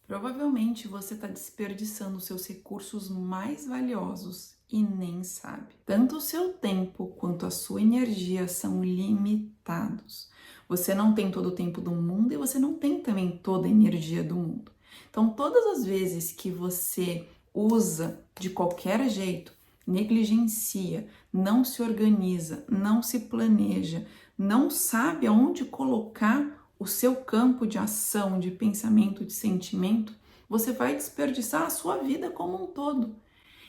Provavelmente você está desperdiçando seus recursos mais valiosos e nem sabe. Tanto o seu tempo quanto a sua energia são limitados. Você não tem todo o tempo do mundo e você não tem também toda a energia do mundo. Então, todas as vezes que você usa de qualquer jeito, negligencia, não se organiza, não se planeja, não sabe aonde colocar o seu campo de ação, de pensamento, de sentimento, você vai desperdiçar a sua vida como um todo.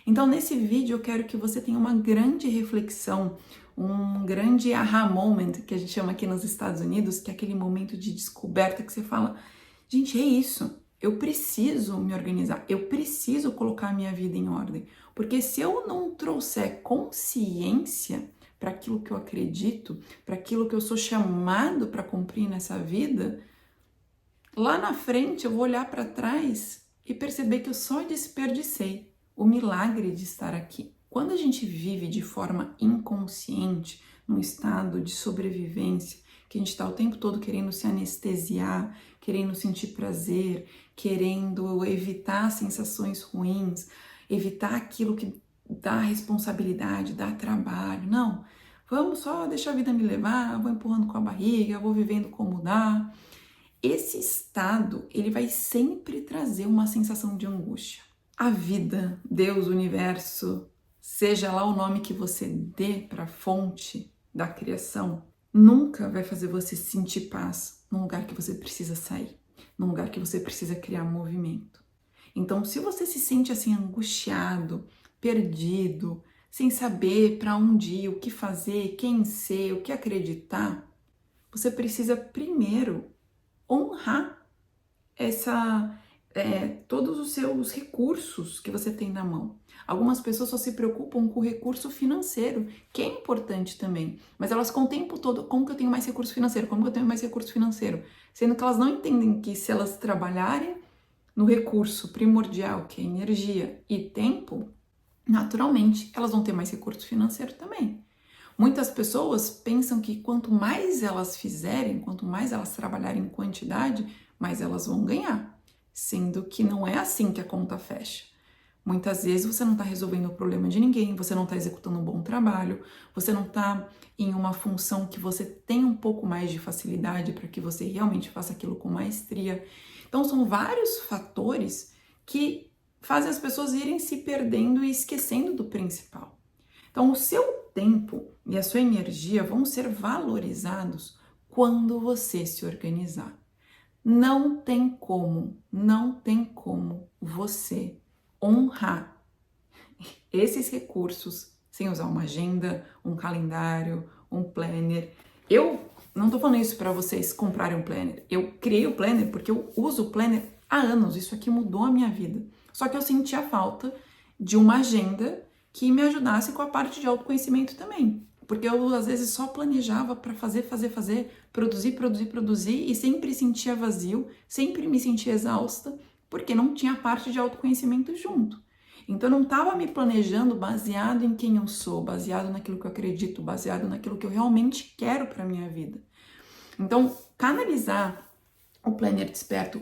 Então, nesse vídeo, eu quero que você tenha uma grande reflexão, um grande aha moment, que a gente chama aqui nos Estados Unidos, que é aquele momento de descoberta que você fala, gente, é isso, eu preciso me organizar, eu preciso colocar a minha vida em ordem, porque se eu não trouxer consciência para aquilo que eu acredito, para aquilo que eu sou chamado para cumprir nessa vida, lá na frente eu vou olhar para trás e perceber que eu só desperdicei o milagre de estar aqui. Quando a gente vive de forma inconsciente, num estado de sobrevivência, que a gente está o tempo todo querendo se anestesiar, querendo sentir prazer, querendo evitar sensações ruins, evitar aquilo que dá responsabilidade, dá trabalho. Não, vamos só deixar a vida me levar, vou empurrando com a barriga, vou vivendo como dá. Esse estado, ele vai sempre trazer uma sensação de angústia. A vida, Deus, o universo, seja lá o nome que você dê para a fonte da criação, nunca vai fazer você sentir paz num lugar que você precisa sair, num lugar que você precisa criar movimento. Então, se você se sente assim angustiado, perdido, sem saber para onde ir, o que fazer, quem ser, o que acreditar, você precisa primeiro honrar todos os seus recursos que você tem na mão. Algumas pessoas só se preocupam com o recurso financeiro, que é importante também, mas elas ficam o tempo todo, como que eu tenho mais recurso financeiro? Como que eu tenho mais recurso financeiro? Sendo que elas não entendem que se elas trabalharem no recurso primordial, que é energia e tempo, naturalmente elas vão ter mais recurso financeiro também. Muitas pessoas pensam que quanto mais elas fizerem, quanto mais elas trabalharem em quantidade, mais elas vão ganhar, sendo que não é assim que a conta fecha. Muitas vezes você não está resolvendo o problema de ninguém, você não está executando um bom trabalho, você não está em uma função que você tem um pouco mais de facilidade para que você realmente faça aquilo com maestria. Então são vários fatores que fazem as pessoas irem se perdendo e esquecendo do principal. Então o seu tempo e a sua energia vão ser valorizados quando você se organizar. Não tem como você honrar esses recursos sem usar uma agenda, um calendário, um planner. Eu não tô falando isso para vocês comprarem um planner. Eu criei o planner porque eu uso o planner há anos. Isso aqui mudou a minha vida. Só que eu senti a falta de uma agenda que me ajudasse com a parte de autoconhecimento também. Porque eu, às vezes, só planejava para fazer, produzir e sempre sentia vazio, sempre me sentia exausta, porque não tinha parte de autoconhecimento junto. Então, eu não estava me planejando baseado em quem eu sou, baseado naquilo que eu acredito, baseado naquilo que eu realmente quero para minha vida. Então, canalizar o Planner Desperto,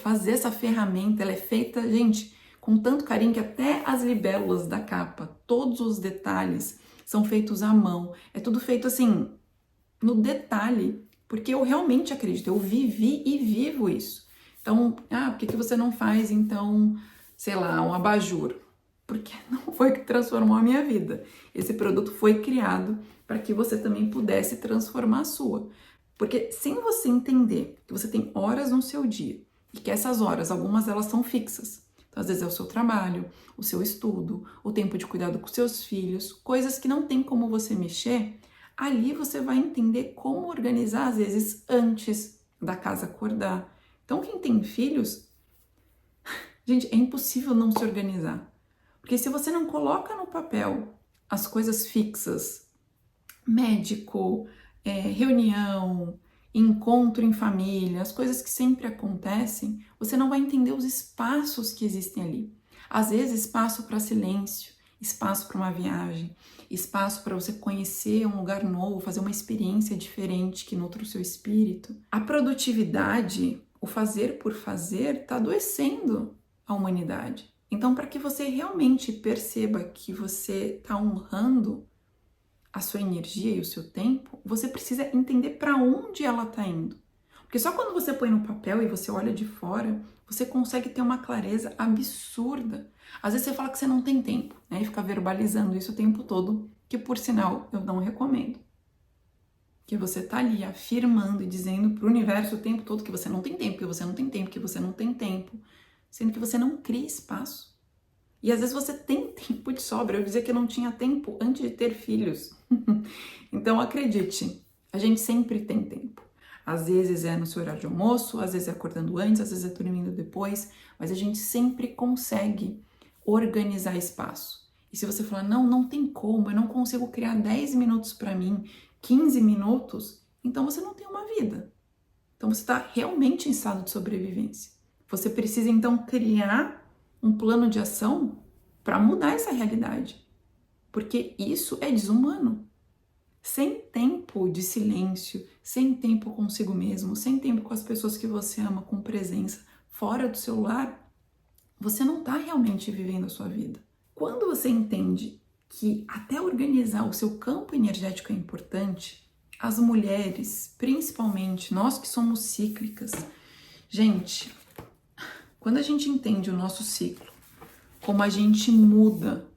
fazer essa ferramenta, ela é feita, gente, com tanto carinho que até as libélulas da capa, todos os detalhes são feitos à mão. É tudo feito assim, no detalhe, porque eu realmente acredito, eu vivi e vivo isso. Então, por que você não faz, então, sei lá, um abajur? Porque não foi o que transformou a minha vida. Esse produto foi criado para que você também pudesse transformar a sua. Porque sem você entender que você tem horas no seu dia e que essas horas, algumas delas são fixas. Então, às vezes é o seu trabalho, o seu estudo, o tempo de cuidado com seus filhos, coisas que não tem como você mexer. Ali você vai entender como organizar, às vezes, antes da casa acordar. Então, quem tem filhos, gente, é impossível não se organizar. Porque se você não coloca no papel as coisas fixas, médico, reunião, encontro em família, as coisas que sempre acontecem, você não vai entender os espaços que existem ali. Às vezes, espaço para silêncio, espaço para uma viagem, espaço para você conhecer um lugar novo, fazer uma experiência diferente que nutre o seu espírito. A produtividade, o fazer por fazer está adoecendo a humanidade. Então, para que você realmente perceba que você está honrando a sua energia e o seu tempo, você precisa entender para onde ela está indo. Porque só quando você põe no papel e você olha de fora, você consegue ter uma clareza absurda. Às vezes você fala que você não tem tempo, né? E fica verbalizando isso o tempo todo, que por sinal eu não recomendo. Que você tá ali afirmando e dizendo pro universo o tempo todo que você não tem tempo, que você não tem tempo, que você não tem tempo, sendo que você não cria espaço. E às vezes você tem tempo de sobra. Eu dizia que eu não tinha tempo antes de ter filhos. Então acredite, a gente sempre tem tempo. Às vezes é no seu horário de almoço, às vezes é acordando antes, às vezes é dormindo depois, mas a gente sempre consegue organizar espaço. E se você falar, não tem como, eu não consigo criar 10 minutos para mim, 15 minutos, então você não tem uma vida. Então você está realmente em estado de sobrevivência. Você precisa então criar um plano de ação para mudar essa realidade, porque isso é desumano. Sem tempo de silêncio, sem tempo consigo mesmo, sem tempo com as pessoas que você ama, com presença, fora do seu lar, você não está realmente vivendo a sua vida. Quando você entende que até organizar o seu campo energético é importante, as mulheres, principalmente nós que somos cíclicas, gente, quando a gente entende o nosso ciclo, como a gente muda,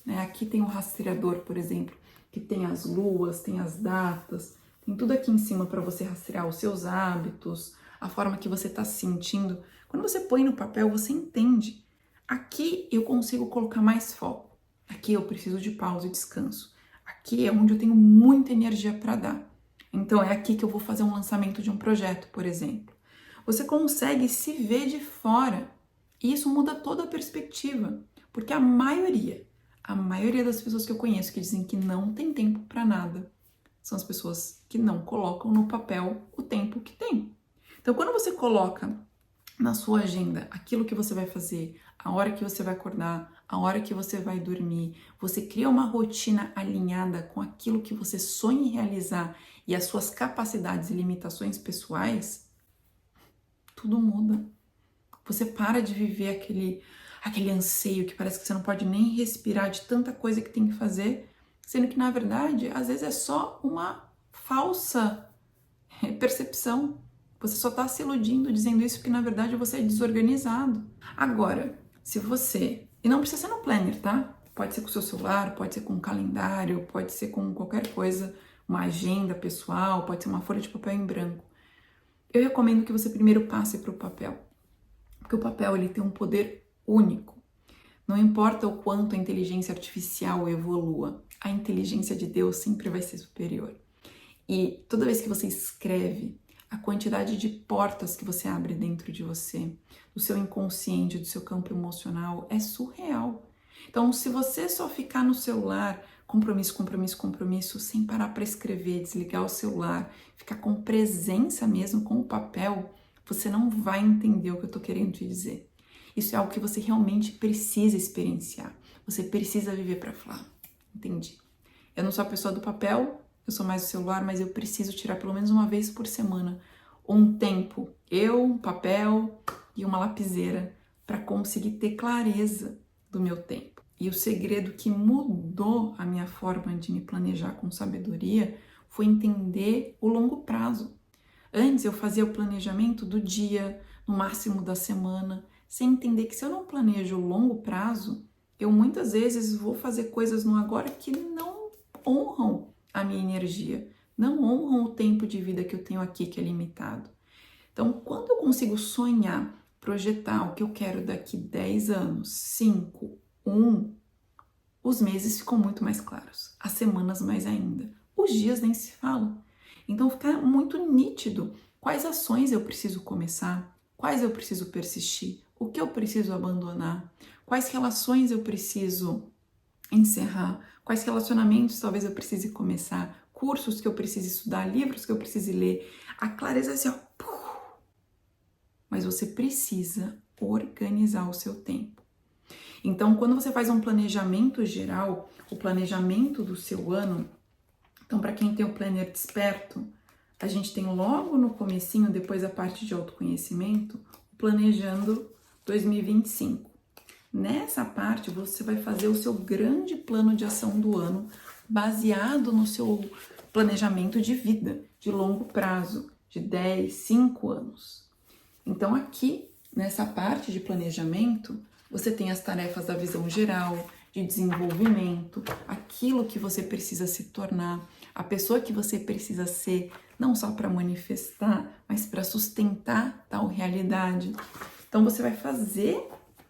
né? Aqui tem o rastreador, por exemplo, que tem as luas, tem as datas, tem tudo aqui em cima para você rastrear os seus hábitos, a forma que você está se sentindo. Quando você põe no papel, você entende. Aqui eu consigo colocar mais foco. Aqui eu preciso de pausa e descanso. Aqui é onde eu tenho muita energia para dar. Então é aqui que eu vou fazer um lançamento de um projeto, por exemplo. Você consegue se ver de fora e isso muda toda a perspectiva, porque a maioria das pessoas que eu conheço que dizem que não tem tempo para nada são as pessoas que não colocam no papel o tempo que tem. Então, quando você coloca na sua agenda aquilo que você vai fazer, a hora que você vai acordar, a hora que você vai dormir, você cria uma rotina alinhada com aquilo que você sonha em realizar e as suas capacidades e limitações pessoais, tudo muda. Você para de viver aquele anseio que parece que você não pode nem respirar de tanta coisa que tem que fazer, sendo que, na verdade, às vezes é só uma falsa percepção. Você só está se iludindo dizendo isso porque, na verdade, você é desorganizado. Agora, se você... E não precisa ser no planner, tá? Pode ser com o seu celular, pode ser com um calendário, pode ser com qualquer coisa, uma agenda pessoal, pode ser uma folha de papel em branco. Eu recomendo que você primeiro passe para o papel. Porque o papel ele tem um poder único. Não importa o quanto a inteligência artificial evolua, a inteligência de Deus sempre vai ser superior. E toda vez que você escreve, a quantidade de portas que você abre dentro de você, do seu inconsciente, do seu campo emocional, é surreal. Então, se você só ficar no celular, compromisso, sem parar para escrever, desligar o celular, ficar com presença mesmo com o papel, você não vai entender o que eu tô querendo te dizer. Isso é algo que você realmente precisa experienciar. Você precisa viver para falar. Entendi. Eu não sou a pessoa do papel, eu sou mais do celular, mas eu preciso tirar pelo menos uma vez por semana um tempo, um papel e uma lapiseira para conseguir ter clareza do meu tempo. E o segredo que mudou a minha forma de me planejar com sabedoria foi entender o longo prazo. Antes eu fazia o planejamento do dia, no máximo da semana, sem entender que se eu não planejo o longo prazo, eu muitas vezes vou fazer coisas no agora que não honram a minha energia, não honram o tempo de vida que eu tenho aqui, que é limitado. Então, quando eu consigo sonhar, projetar o que eu quero daqui 10 anos, 5, 1, os meses ficam muito mais claros, as semanas mais ainda, os dias nem se falam. Então fica muito nítido quais ações eu preciso começar, quais eu preciso persistir, o que eu preciso abandonar, quais relações eu preciso encerrar, quais relacionamentos talvez eu precise começar, cursos que eu precise estudar, livros que eu precise ler. A clareza é assim, ó. Mas você precisa organizar o seu tempo. Então, quando você faz um planejamento geral, o planejamento do seu ano, então, para quem tem o planner desperto, a gente tem logo no comecinho, depois da parte de autoconhecimento, planejando 2025. Nessa parte, você vai fazer o seu grande plano de ação do ano, baseado no seu planejamento de vida, de longo prazo, de 10, 5 anos. Então, aqui, nessa parte de planejamento, você tem as tarefas da visão geral, de desenvolvimento, aquilo que você precisa se tornar, a pessoa que você precisa ser, não só para manifestar, mas para sustentar tal realidade. Então, você vai fazer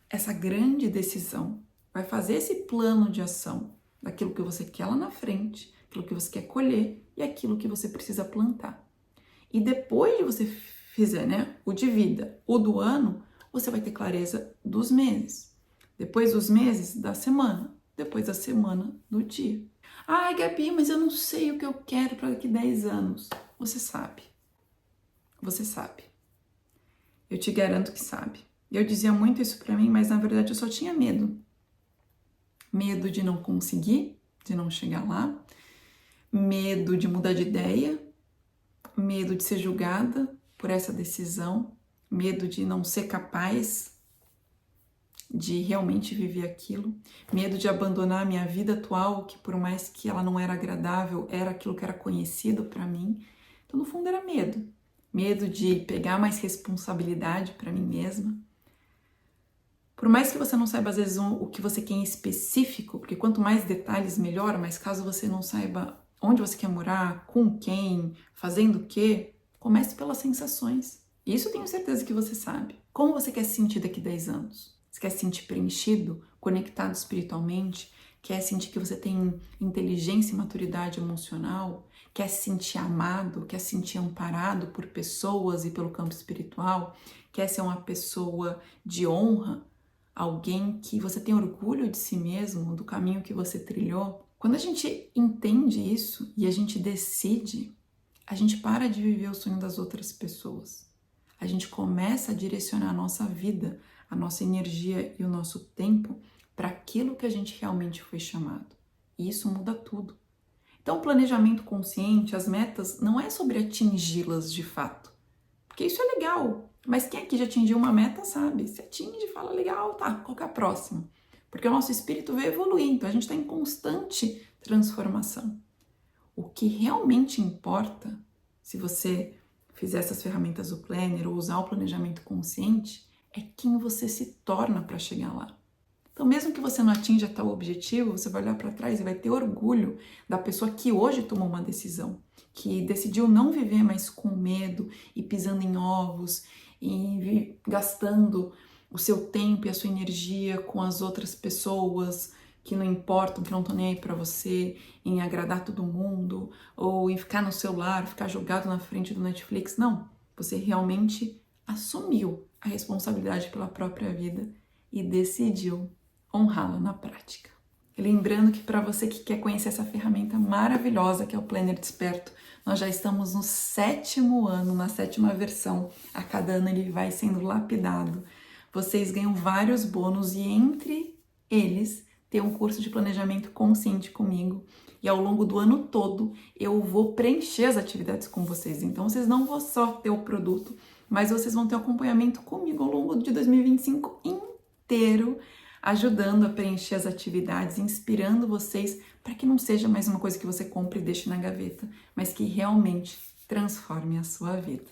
essa grande decisão, vai fazer esse plano de ação daquilo que você quer lá na frente, aquilo que você quer colher e aquilo que você precisa plantar. E depois de você fizer, né, o de vida, o do ano, você vai ter clareza dos meses. Depois dos meses, da semana. Depois da semana, do dia. Ai, Gabi, mas eu não sei o que eu quero para daqui 10 anos. Você sabe. Você sabe. Eu te garanto que sabe. Eu dizia muito isso para mim, mas na verdade eu só tinha medo. Medo de não conseguir, de não chegar lá. Medo de mudar de ideia. Medo de ser julgada por essa decisão. Medo de não ser capaz de realmente viver aquilo, medo de abandonar a minha vida atual, que por mais que ela não era agradável, era aquilo que era conhecido para mim. Então, no fundo, era medo. Medo de pegar mais responsabilidade para mim mesma. Por mais que você não saiba, às vezes, o que você quer em específico, porque quanto mais detalhes, melhor, mas caso você não saiba onde você quer morar, com quem, fazendo o quê, comece pelas sensações. Isso eu tenho certeza que você sabe. Como você quer se sentir daqui 10 anos? Você quer se sentir preenchido, conectado espiritualmente? Quer sentir que você tem inteligência e maturidade emocional? Quer se sentir amado? Quer se sentir amparado por pessoas e pelo campo espiritual? Quer ser uma pessoa de honra? Alguém que você tem orgulho de si mesmo, do caminho que você trilhou? Quando a gente entende isso e a gente decide, a gente para de viver o sonho das outras pessoas. A gente começa a direcionar a nossa vida, a nossa energia e o nosso tempo para aquilo que a gente realmente foi chamado. E isso muda tudo. Então, o planejamento consciente, as metas, não é sobre atingi-las de fato. Porque isso é legal, mas quem aqui já atingiu uma meta sabe. Se atinge, fala legal, tá, qual que é a próxima? Porque o nosso espírito veio evoluindo, então a gente está em constante transformação. O que realmente importa, se você fizer essas ferramentas do planner ou usar o planejamento consciente, é quem você se torna para chegar lá. Então, mesmo que você não atinja tal objetivo, você vai olhar para trás e vai ter orgulho da pessoa que hoje tomou uma decisão, que decidiu não viver mais com medo e pisando em ovos e gastando o seu tempo e a sua energia com as outras pessoas que não importam, que não estão nem aí para você, em agradar todo mundo, ou em ficar no celular, ficar jogado na frente do Netflix. Não, você realmente assumiu a responsabilidade pela própria vida e decidiu honrá-la na prática. E lembrando que para você que quer conhecer essa ferramenta maravilhosa que é o Planner Desperto, nós já estamos no 7º ano, na 7ª versão. A cada ano ele vai sendo lapidado. Vocês ganham vários bônus e entre eles tem um curso de planejamento consciente comigo. E ao longo do ano todo eu vou preencher as atividades com vocês. Então vocês não vão só ter o produto, mas vocês vão ter acompanhamento comigo ao longo de 2025 inteiro, ajudando a preencher as atividades, inspirando vocês para que não seja mais uma coisa que você compre e deixe na gaveta, mas que realmente transforme a sua vida.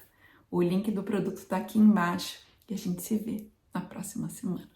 O link do produto está aqui embaixo e a gente se vê na próxima semana.